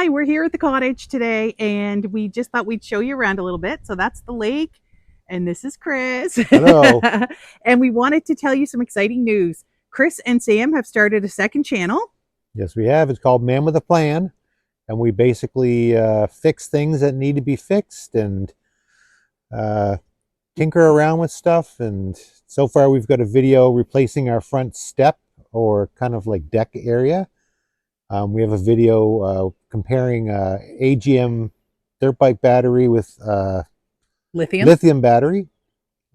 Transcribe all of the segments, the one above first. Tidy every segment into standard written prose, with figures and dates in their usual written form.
hi, we're here at the cottage today and we just thought we'd show you around a little bit. So that's the lake and this is Chris. Hello. And we wanted to tell you some exciting news. Chris and Sam have started a second channel. Yes, we have. It's called Man with a Plan, and we basically fix things that need to be fixed and uh, tinker around with stuff. And so far, we've got a video replacing our front step or kind of like deck area. We have a video comparing AGM dirt bike battery with lithium battery,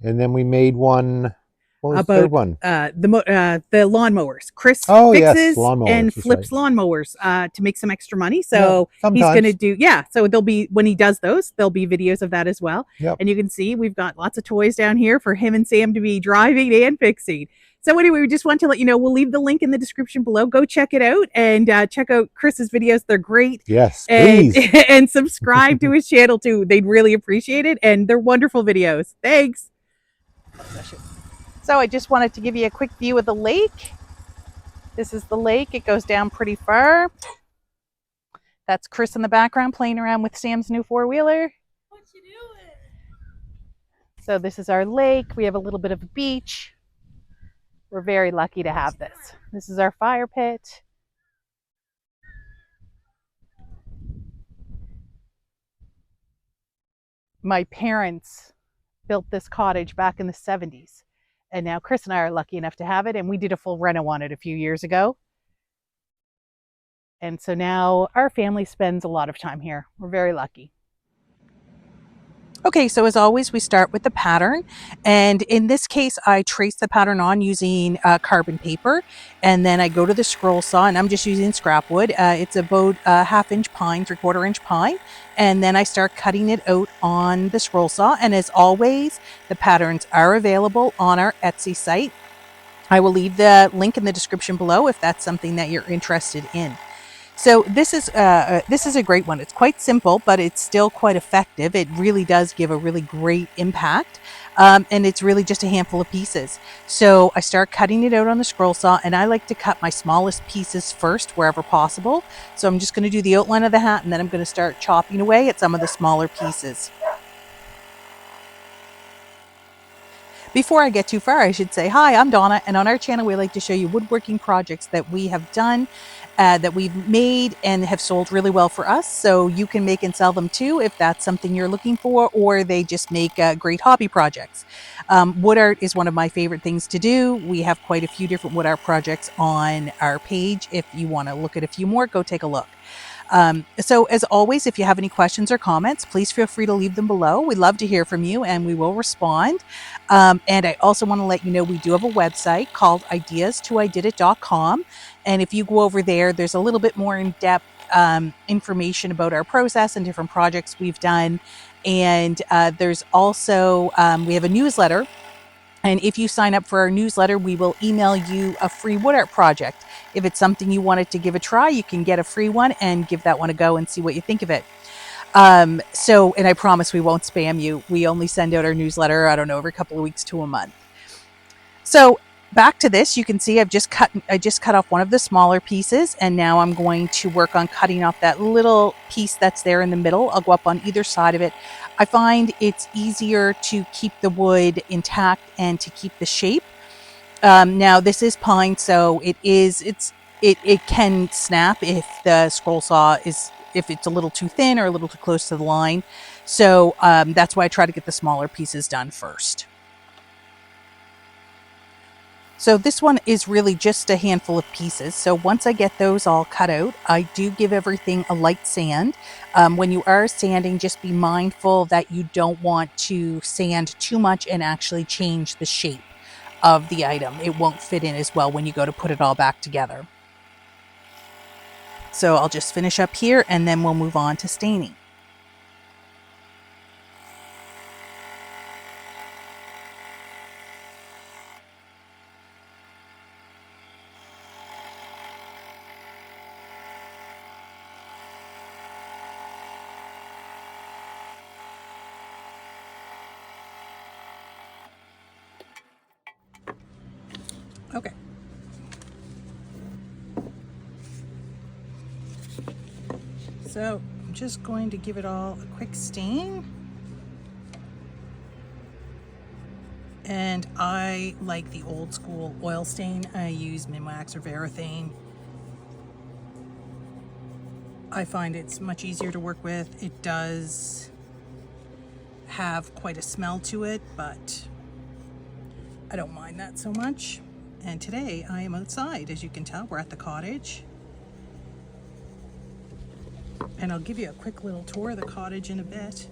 and then we made one. What was the third About one? The lawnmowers. Chris Oh yes, fixes lawnmowers. and That's right. flips lawnmowers to make some extra money. Yep. So he's going to Sometimes. do, yeah. So there'll be, when he does those, there'll be videos of that as well. Yep. And you can see we've got lots of toys down here for him and Sam to be driving and fixing. So anyway, we just want to let you know, we'll leave the link in the description below. Go check it out and check out Chris's videos. They're great. Yes, and, please. and subscribe to his channel too. They'd really appreciate it. And they're wonderful videos. Thanks. So I just wanted to give you a quick view of the lake. This is the lake. It goes down pretty far. That's Chris in the background playing around with Sam's new four-wheeler. What you doing? So this is our lake. We have a little bit of a beach. We're very lucky to have this. This is our fire pit. My parents built this cottage back in the 70s. And now Chris and I are lucky enough to have it. And we did a full reno on it a few years ago. And so now our family spends a lot of time here. We're very lucky. Okay, so as always, we start with the pattern. And in this case, I trace the pattern on using carbon paper. And then I go to the scroll saw, and I'm just using scrap wood. It's about a 1/2 inch pine, 3/4 inch pine. And then I start cutting it out on the scroll saw. And as always, the patterns are available on our Etsy site. I will leave the link in the description below if that's something that you're interested in. So this is a great one. It's quite simple, but it's still quite effective. It really does give a really great impact. And it's really just a handful of pieces. So I start cutting it out on the scroll saw, and I like to cut my smallest pieces first wherever possible. So I'm just going to do the outline of the hat, and then I'm going to start chopping away at some of the smaller pieces. Before I get too far, I should say, hi, I'm Donna, and on our channel, we like to show you woodworking projects that we have done, that we've made and have sold really well for us. So you can make and sell them too, if that's something you're looking for, or they just make great hobby projects. Wood art is one of my favorite things to do. We have quite a few different wood art projects on our page. If you want to look at a few more, go take a look. So as always, if you have any questions or comments, please feel free to leave them below. We'd love to hear from you and we will respond. And I also want to let you know we do have a website called ideas2ididit.com. And if you go over there, there's a little bit more in-depth information about our process and different projects we've done. And there's also, we have a newsletter. And if you sign up for our newsletter, we will email you a free wood art project. If it's something you wanted to give a try, you can get a free one and give that one a go and see what you think of it. And I promise we won't spam you. We only send out our newsletter, I don't know, every couple of weeks to a month. So back to this, you can see I just cut off one of the smaller pieces, and now I'm going to work on cutting off that little piece that's there in the middle. I'll go up on either side of it. I find it's easier to keep the wood intact and to keep the shape. Now this is pine, so it can snap if the scroll saw if it's a little too thin or a little too close to the line. So that's why I try to get the smaller pieces done first. So this one is really just a handful of pieces. So once I get those all cut out, I do give everything a light sand. When you are sanding, just be mindful that you don't want to sand too much and actually change the shape of the item. It won't fit in as well when you go to put it all back together. So I'll just finish up here and then we'll move on to staining. Okay. So I'm just going to give it all a quick stain. And I like the old school oil stain. I use Minwax or Varathane. I find it's much easier to work with. It does have quite a smell to it, but I don't mind that so much. And today I am outside. As you can tell, we're at the cottage. And I'll give you a quick little tour of the cottage in a bit.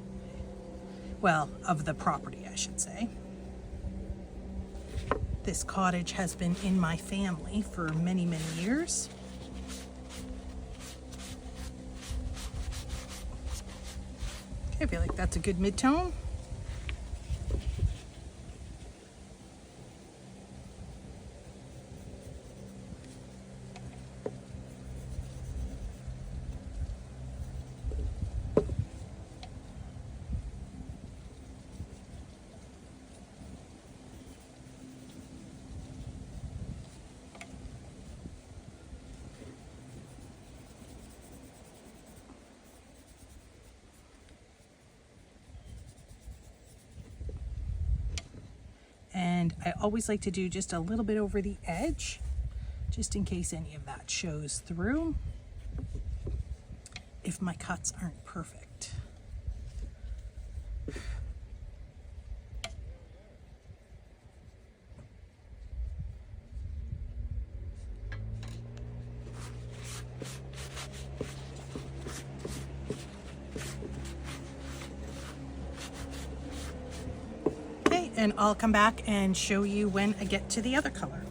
Well, of the property, I should say. This cottage has been in my family for many, many years. Okay, I feel like that's a good mid-tone. And I always like to do just a little bit over the edge, just in case any of that shows through, if my cuts aren't perfect. Okay, and I'll come back and show you when I get to the other color.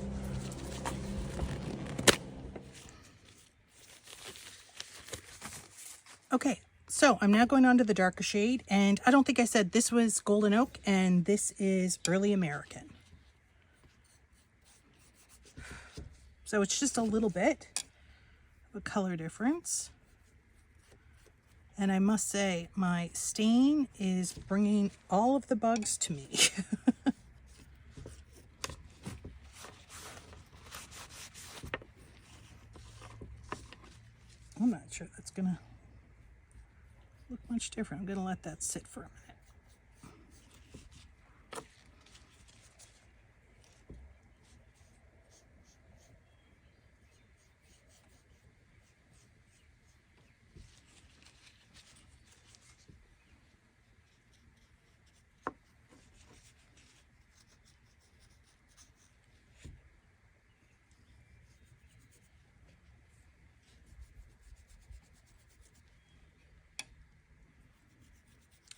Okay, so I'm now going on to the darker shade, and I don't think I said this was Golden Oak and this is Early American. So it's just a little bit of a color difference. And I must say, my stain is bringing all of the bugs to me. I'm not sure that's gonna look much different. I'm gonna let that sit for a minute.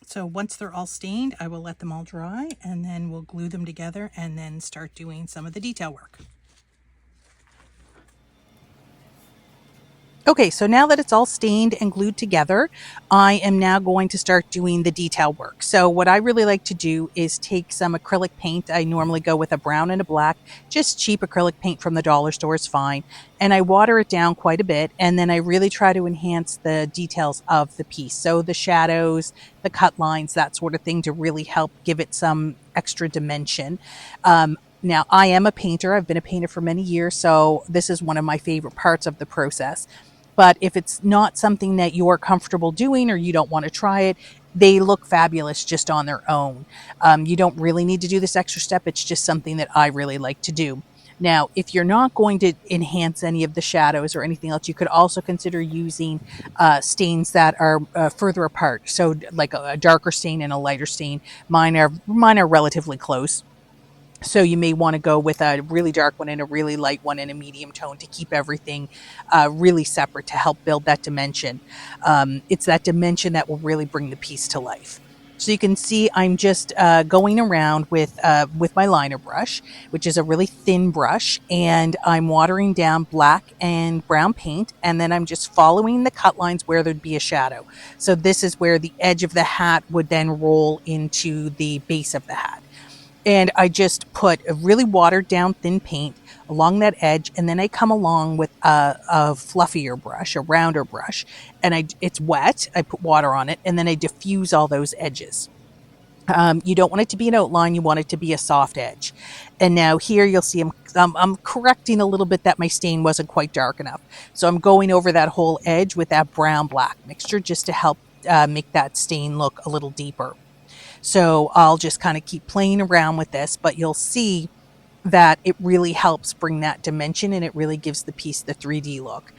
So once they're all stained, I will let them all dry and then we'll glue them together and then start doing some of the detail work. Okay, so now that it's all stained and glued together, I am now going to start doing the detail work. So what I really like to do is take some acrylic paint. I normally go with a brown and a black, just cheap acrylic paint from the dollar store is fine. And I water it down quite a bit, and then I really try to enhance the details of the piece. So the shadows, the cut lines, that sort of thing, to really help give it some extra dimension. Now, I am a painter. I've been a painter for many years, so this is one of my favorite parts of the process. But if it's not something that you're comfortable doing or you don't want to try it, they look fabulous just on their own. You don't really need to do this extra step. It's just something that I really like to do. Now, if you're not going to enhance any of the shadows or anything else, you could also consider using stains that are further apart. So like a darker stain and a lighter stain. Mine are relatively close. So you may want to go with a really dark one and a really light one and a medium tone to keep everything really separate to help build that dimension. It's that dimension that will really bring the piece to life. So you can see I'm just going around with my liner brush, which is a really thin brush, and I'm watering down black and brown paint, and then I'm just following the cut lines where there'd be a shadow. So this is where the edge of the hat would then roll into the base of the hat. And I just put a really watered down thin paint along that edge, and then I come along with a fluffier brush, a rounder brush, and it's wet. I put water on it, and then I diffuse all those edges. You don't want it to be an outline, you want it to be a soft edge. And now here you'll see I'm correcting a little bit that my stain wasn't quite dark enough. So I'm going over that whole edge with that brown black mixture just to help make that stain look a little deeper. So I'll just kind of keep playing around with this, but you'll see that it really helps bring that dimension and it really gives the piece the 3D look.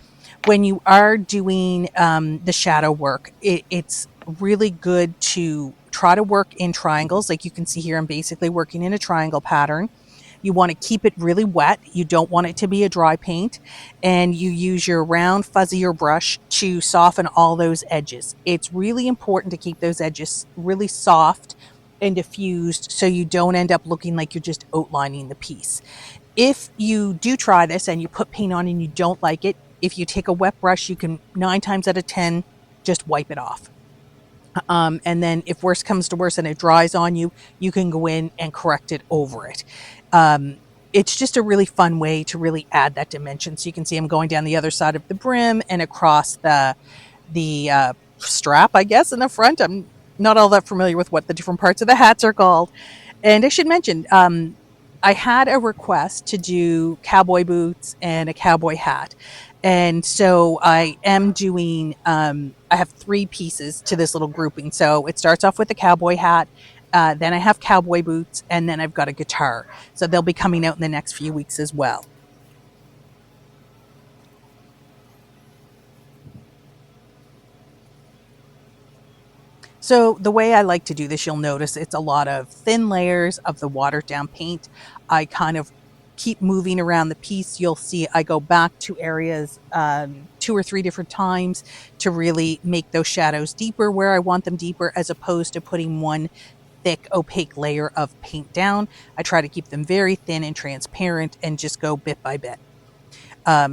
When you are doing the shadow work, it's really good to try to work in triangles. Like you can see here, I'm basically working in a triangle pattern. You want to keep it really wet. You don't want it to be a dry paint. And you use your round, fuzzier brush to soften all those edges. It's really important to keep those edges really soft and diffused so you don't end up looking like you're just outlining the piece. If you do try this and you put paint on and you don't like it, if you take a wet brush, you can 9 times out of 10 just wipe it off. And then if worse comes to worse and it dries on you, you can go in and correct it over it. It's just a really fun way to really add that dimension. So you can see I'm going down the other side of the brim and across the strap, I guess, in the front. I'm not all that familiar with what the different parts of the hats are called. And I should mention, I had a request to do cowboy boots and a cowboy hat. And so I am doing, I have 3 pieces to this little grouping. So it starts off with a cowboy hat. Then I have cowboy boots, and then I've got a guitar. So they'll be coming out in the next few weeks as well. So the way I like to do this, you'll notice it's a lot of thin layers of the watered down paint. I kind of keep moving around the piece. You'll see I go back to areas 2 or 3 different times to really make those shadows deeper where I want them deeper, as opposed to putting one thick opaque layer of paint down. I try to keep them very thin and transparent and just go bit by bit.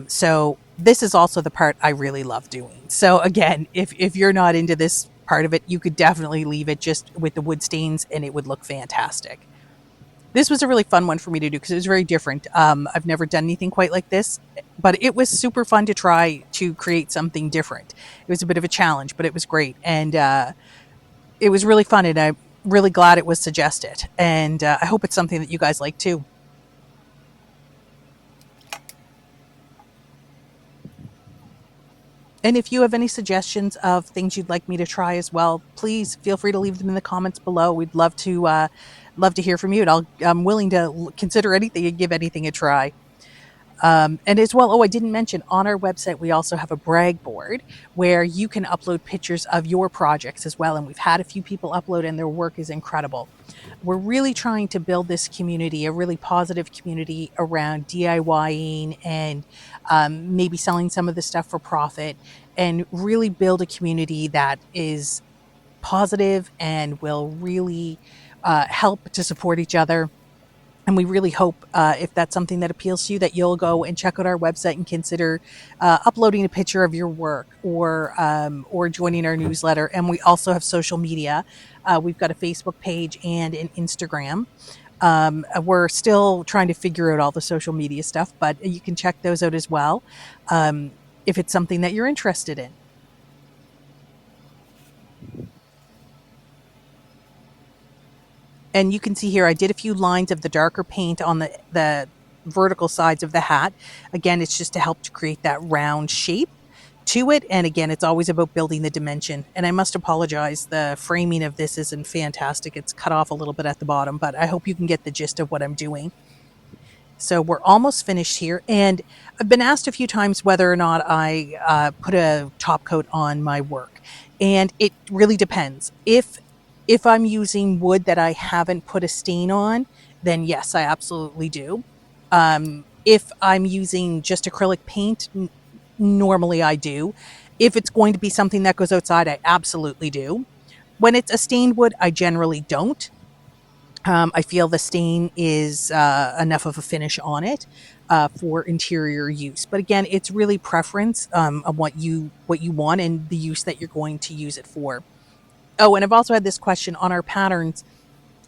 So this is also the part I really love doing. So again, if you're not into this part of it, you could definitely leave it just with the wood stains and it would look fantastic. This was a really fun one for me to do because it was very different. I've never done anything quite like this, but it was super fun to try to create something different. It was a bit of a challenge, but it was great. And it was really fun. And I'm really glad it was suggested. And I hope it's something that you guys like too. And if you have any suggestions of things you'd like me to try as well, please feel free to leave them in the comments below. We'd love to hear from you, and I'm willing to consider anything and give anything a try. And as well, oh, I didn't mention on our website, we also have a brag board where you can upload pictures of your projects as well. And we've had a few people upload, and their work is incredible. We're really trying to build this community, a really positive community around DIYing and maybe selling some of the stuff for profit, and really build a community that is positive and will really help to support each other. And we really hope, if that's something that appeals to you, that you'll go and check out our website and consider uploading a picture of your work, or joining our newsletter. And we also have social media. We've got a Facebook page and an Instagram. We're still trying to figure out all the social media stuff, but you can check those out as well, if it's something that you're interested in. And you can see here, I did a few lines of the darker paint on the vertical sides of the hat. Again, it's just to help to create that round shape to it. And again, it's always about building the dimension. And I must apologize, the framing of this isn't fantastic. It's cut off a little bit at the bottom, but I hope you can get the gist of what I'm doing. So we're almost finished here. And I've been asked a few times whether or not I put a top coat on my work. And it really depends. If I'm using wood that I haven't put a stain on, then yes, I absolutely do. If I'm using just acrylic paint, normally I do. If it's going to be something that goes outside, I absolutely do. When it's a stained wood, I generally don't. I feel the stain is enough of a finish on it for interior use. But again, it's really preference of what you want and the use that you're going to use it for. Oh, and I've also had this question on our patterns.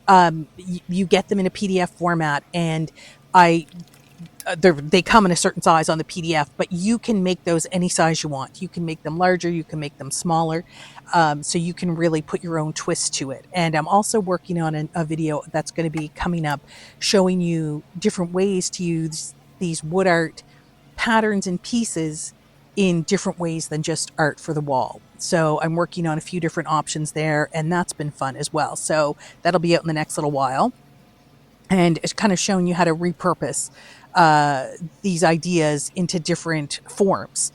You get them in a PDF format, and I they come in a certain size on the PDF, but you can make those any size you want. You can make them larger, you can make them smaller, so you can really put your own twist to it. And I'm also working on a video that's going to be coming up showing you different ways to use these wood art patterns and pieces in different ways than just art for the wall. So I'm working on a few different options there, and that's been fun as well. So that'll be out in the next little while. And it's kind of showing you how to repurpose uh, these ideas into different forms.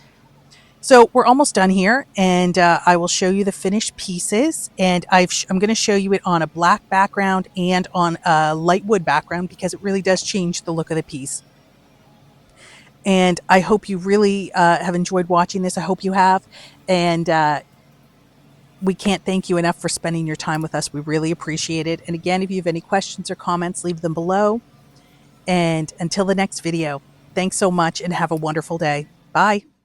So we're almost done here, and I will show you the finished pieces. And I'm going to show you it on a black background and on a light wood background because it really does change the look of the piece. And I hope you really have enjoyed watching this. I hope you have. And we can't thank you enough for spending your time with us. We really appreciate it. And again, if you have any questions or comments, leave them below. And until the next video, thanks so much and have a wonderful day. Bye.